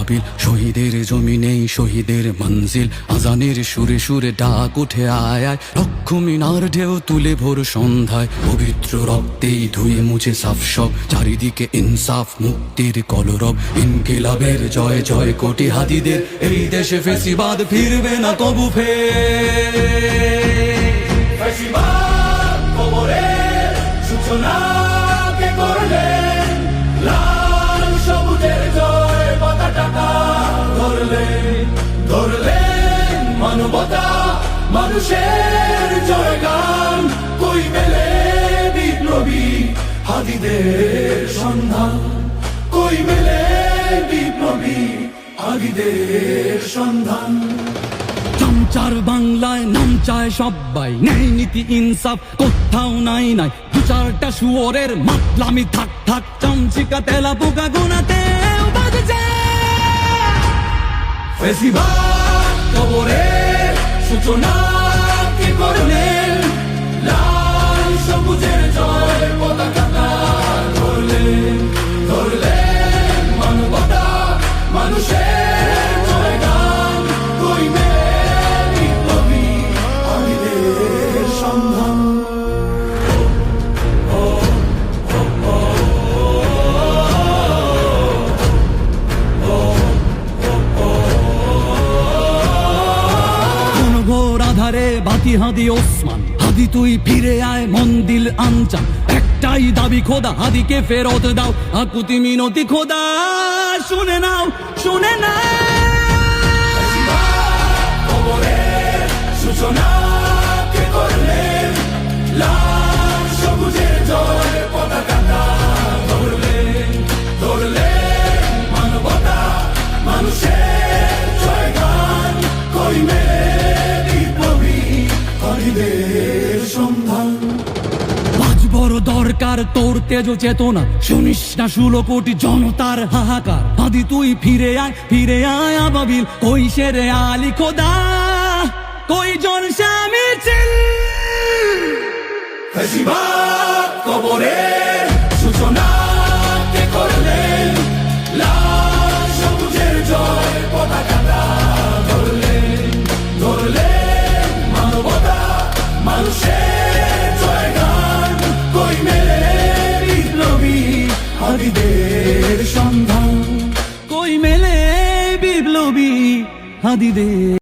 আবাবিল। শহীদের জমিনেই শহীদের মঞ্জিল, আজানের সুরে সুরে ডাক উঠে আয় আয়। লক্ষ মিনার ঢেউ তুলে ভোর সন্ধ্যায়, পবিত্র রক্তেই ধুয়ে মুছে সাফ সব। চারিদিকে ইনসাফ মুক্তির কলরব, ইনকিলাবের জয় জয় কোটি হাদিদের। এই দেশে ফেসিবাদ ফিরবে না কবু ফেসিবাদ কবরের সূচনা কে করলেন? লাল সবুজের জয় পতাকা ধরলেন মানবতা মানুষের জয়গান। কই মেলে বিপ্লবী হাদিদের সন্ধান? কই মেলে বিপ্লবী হাদিদের সন্ধান? চামচার বাংলায় নাম চায় সবাই, ন্যায় নীতি ইনসাফ কোথাও নাই নাই। দু চারটা শুয়োরের মাতলামি থাক থাক, চামচিকা তেলা পোকা গোনাতে বাজছে। ফেসিবাদ কবরের সূচনা কে করলেন? লাল সবুজের জয় পতাকা ধরলেন মানবতা মানুষের জয়গান। কই মেলে বিপ্লবী হাদিদের সন্ধান? ঘোর আধারে বাতি হাদি ওসমান, হাদি তুই ফিরে আয় মন দিল আনচান। একটাই দাবি খোদা, হাদিকে ফেরত দাও, আকুতি মিনতি খোদা শুনে নাও শুনে নাও। কবরের সূচনা কে করলেন? লাল সবুজের জয় পতাকা ধরলেন মানবতা মানুষের জয়গান। কই মেলে বিপ্লবী হাদিদের সন্ধান? আজ বড় দরকার তোর তেজ চেতনা, শুনিস না 16 কোটি জনতার হাহাকার। হাদি তুই ফিরে আয় আবাবিল। কই শেরে আলী খোদা, কই জন স্বামী চিল। ফেসিবাদ কবরের সূচনা কে করলেন? লাল সবুজের জয় পতাকা ধরলেন মানবতা মানুষের জয়গান। কই মেলে বিপ্লবী হাদিদের সন্ধান? কই মেলে বিপ্লবী হাদিদের